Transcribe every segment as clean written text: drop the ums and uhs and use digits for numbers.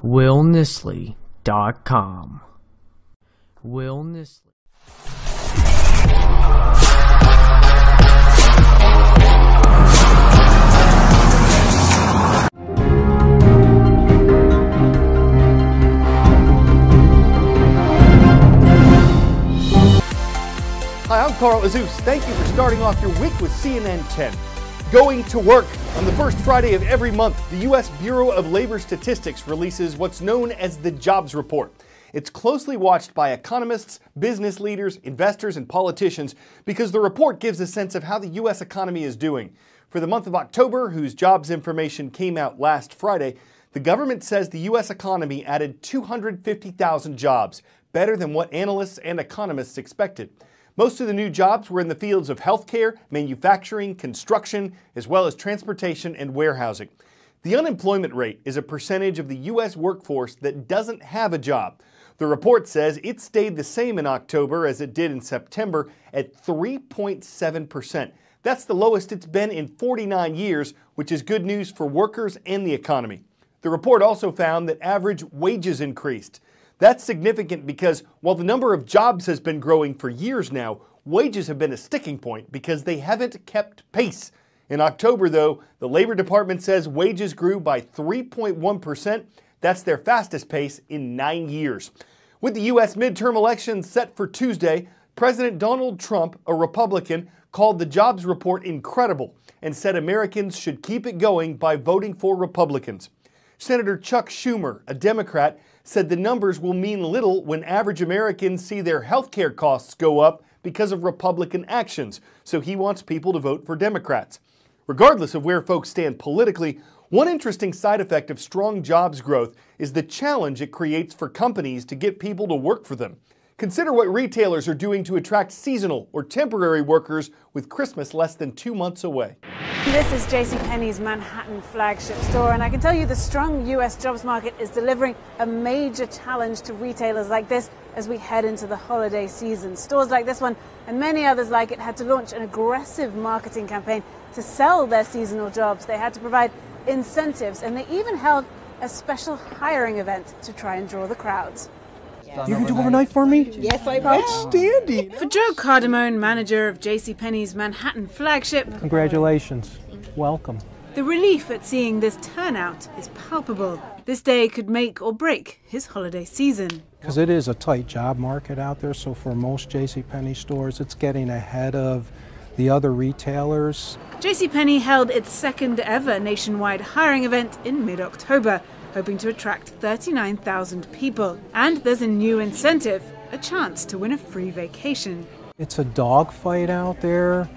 willnisley.com. Will Nisley. Hi, I'm Carl Azus. Thank you for starting off your week with CNN 10. Going to work. On the first Friday of every month, the U.S. Bureau of Labor Statistics releases what's known as the Jobs Report. It's closely watched by economists, business leaders, investors, and politicians because the report gives a sense of how the U.S. economy is doing. For the month of October, whose jobs information came out last Friday, the government says the U.S. economy added 250,000 jobs, better than what analysts and economists expected. Most of the new jobs were in the fields of healthcare, manufacturing, construction, as well as transportation and warehousing. The unemployment rate is a percentage of the U.S. workforce that doesn't have a job. The report says it stayed the same in October as it did in September at 3.7%. That's the lowest it's been in 49 years, which is good news for workers and the economy. The report also found that average wages increased. That's significant because while the number of jobs has been growing for years now, wages have been a sticking point because they haven't kept pace. In October, though, the Labor Department says wages grew by 3.1%. That's their fastest pace in 9 years. With the U.S. midterm elections set for Tuesday, President Donald Trump, a Republican, called the jobs report incredible and said Americans should keep it going by voting for Republicans. Senator Chuck Schumer, a Democrat, said the numbers will mean little when average Americans see their health care costs go up because of Republican actions, so he wants people to vote for Democrats. Regardless of where folks stand politically, one interesting side effect of strong jobs growth is the challenge it creates for companies to get people to work for them. Consider what retailers are doing to attract seasonal or temporary workers with Christmas less than 2 months away. This is JCPenney's Manhattan flagship store, and I can tell you the strong U.S. jobs market is delivering a major challenge to retailers like this as we head into the holiday season. Stores like this one and many others like it had to launch an aggressive marketing campaign to sell their seasonal jobs. They had to provide incentives, and they even held a special hiring event to try and draw the crowds. You can do overnight for me? Yes, I will. Outstanding. For Joe Cardamone, manager of JCPenney's Manhattan flagship, Congratulations. Welcome. the relief at seeing this turnout is palpable. This day could make or break his holiday season. Because it is a tight job market out there, so for most JCPenney stores, it's getting ahead of the other retailers. JCPenney held its second ever nationwide hiring event in mid-October, hoping to attract 39,000 people. And there's a new incentive, a chance to win a free vacation. It's a dogfight out there,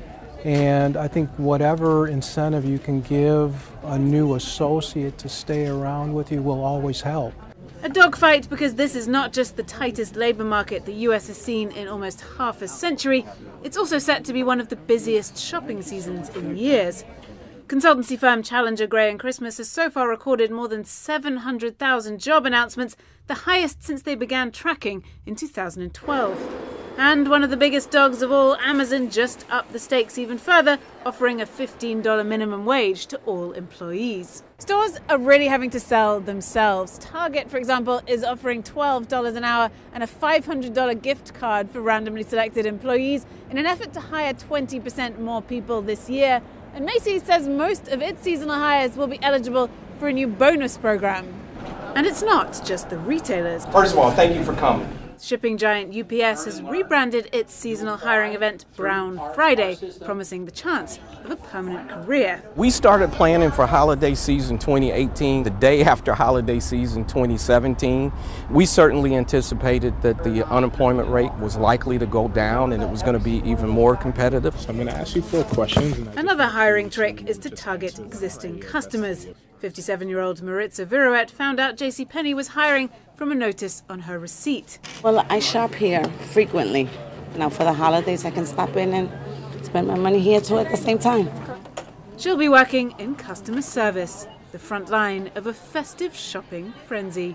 and I think whatever incentive you can give a new associate to stay around with you will always help. A dogfight because this is not just the tightest labour market the US has seen in almost half a century, it's also set to be one of the busiest shopping seasons in years. Consultancy firm Challenger Gray & Christmas has so far recorded more than 700,000 job announcements, the highest since they began tracking in 2012. And one of the biggest dogs of all, Amazon, just upped the stakes even further, offering a $15 minimum wage to all employees. Stores are really having to sell themselves. Target, for example, is offering $12 an hour and a $500 gift card for randomly selected employees in an effort to hire 20% more people this year. And Macy's says most of its seasonal hires will be eligible for a new bonus program. And it's not just the retailers. First of all, thank you for coming. Shipping giant UPS has rebranded its seasonal hiring event Brown Friday, promising the chance of a permanent career. We started planning for holiday season 2018 the day after holiday season 2017. We certainly anticipated that the unemployment rate was likely to go down and it was going to be even more competitive. So I'm going to ask you 4 questions. Another hiring trick is to target existing customers. 57-year-old Maritza Viruet found out JCPenney was hiring from a notice on her receipt. Well, I shop here frequently. Now for the holidays, I can stop in and spend my money here too at the same time. She'll be working in customer service, the front line of a festive shopping frenzy.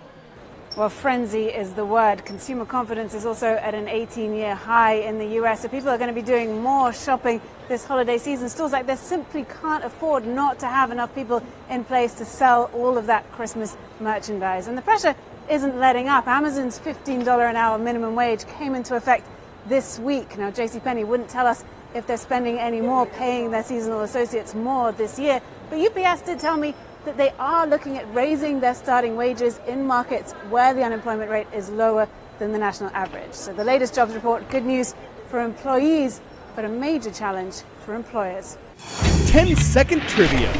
Well, frenzy is the word. Consumer confidence is also at an 18-year high in the US, so people are going to be doing more shopping this holiday season. Stores like this simply can't afford not to have enough people in place to sell all of that Christmas merchandise. And the pressure isn't letting up. Amazon's $15 an hour minimum wage came into effect this week. Now, JCPenney wouldn't tell us if they're spending any more paying their seasonal associates more this year, but UPS did tell me that they are looking at raising their starting wages in markets where the unemployment rate is lower than the national average. So the latest jobs report, good news for employees, but a major challenge for employers. 10-second trivia.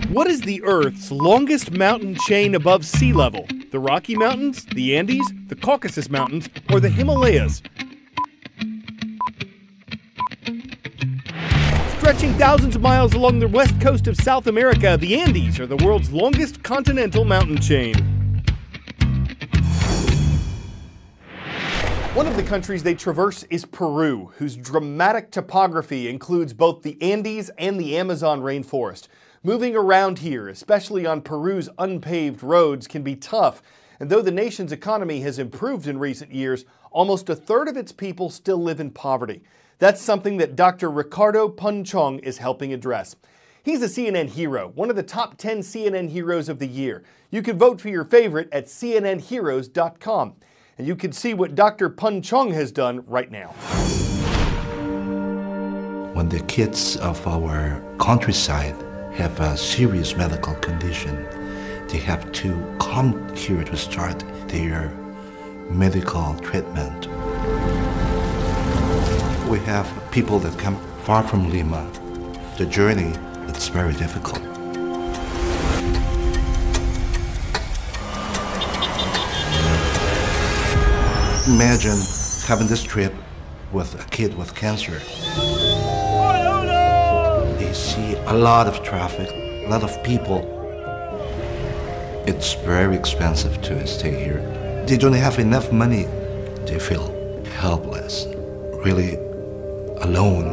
What is the Earth's longest mountain chain above sea level? The Rocky Mountains, the Andes, the Caucasus Mountains, or the Himalayas? Stretching thousands of miles along the west coast of South America, the Andes are the world's longest continental mountain chain. One of the countries they traverse is Peru, whose dramatic topography includes both the Andes and the Amazon rainforest. Moving around here, especially on Peru's unpaved roads, can be tough, and though the nation's economy has improved in recent years, almost a third of its people still live in poverty. That's something that Dr. Ricardo Punchong is helping address. He's a CNN hero, one of the top 10 CNN heroes of the year. You can vote for your favorite at cnnheroes.com. And you can see what Dr. Punchong has done right now. When the kids of our countryside have a serious medical condition, they have to come here to start their medical treatment. We have people that come far from Lima. The journey is very difficult. Imagine having this trip with a kid with cancer. They see a lot of traffic, a lot of people. It's very expensive to stay here. They don't have enough money. They feel helpless, really alone.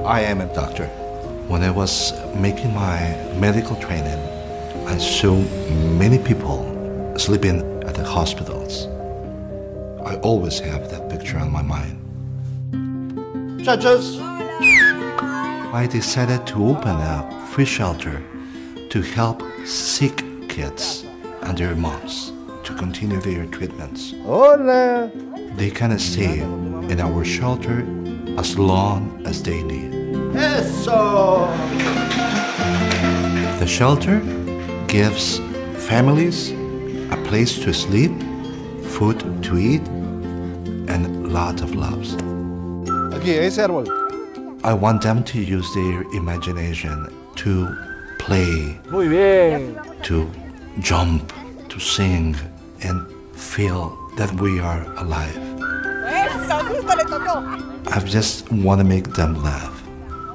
I am a doctor. When I was making my medical training, I saw many people sleeping at the hospitals. I always have that picture on my mind. Judges! I decided to open a free shelter to help sick kids and their moms to continue their treatments. Hola. They can stay in our shelter as long as they need. Eso. The shelter gives families a place to sleep, food to eat, and a lot of loves. I want them to use their imagination to play, muy bien, to jump, to sing, and feel that we are alive. I just want to make them laugh,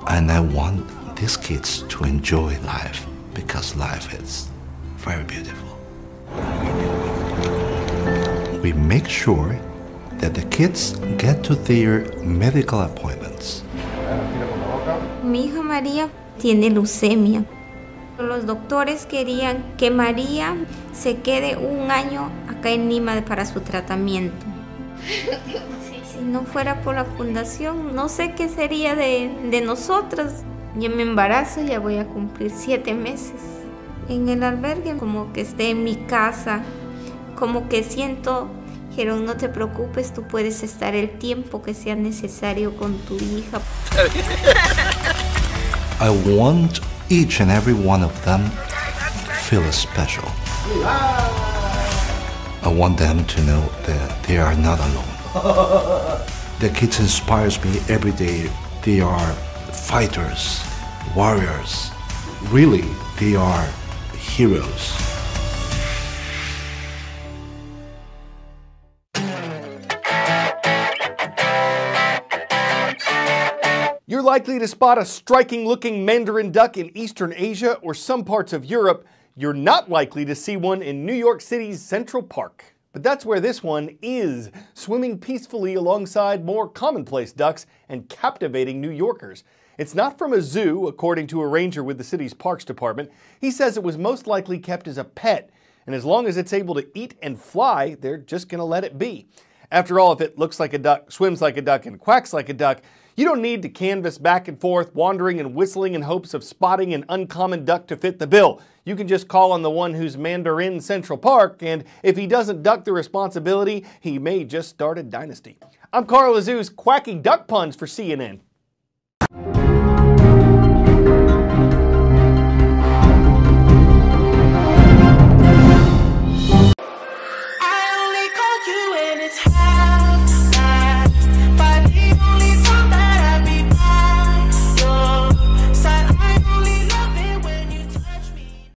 and I want these kids to enjoy life, because life is very beautiful. We make sure that the kids get to their medical appointments. Mi hija María tiene leucemia. Los doctores querían que María se quede un año acá en Lima para su tratamiento. Si no fuera por la fundación, no sé qué sería de nosotras. Yo me embarazo, ya voy a cumplir 7 meses. En el albergue, como que esté en mi casa, como que siento, dijeron, no te preocupes, tú puedes estar el tiempo que sea necesario con tu hija. I want each and every one of them feel special. I want them to know that they are not alone. The kids inspires me every day. They are fighters, warriors. Really, they are heroes. You're likely to spot a striking-looking mandarin duck in Eastern Asia or some parts of Europe. You're not likely to see one in New York City's Central Park. But that's where this one is, swimming peacefully alongside more commonplace ducks and captivating New Yorkers. It's not from a zoo, according to a ranger with the city's Parks Department. He says it was most likely kept as a pet. and as long as it's able to eat and fly, they're just going to let it be. After all, if it looks like a duck, swims like a duck, and quacks like a duck, you don't need to canvass back and forth, wandering and whistling in hopes of spotting an uncommon duck to fit the bill. You can just call on the one who's Mandarin Central Park, and if he doesn't duck the responsibility, he may just start a dynasty. I'm Carl Azuz, quacking duck puns for CNN.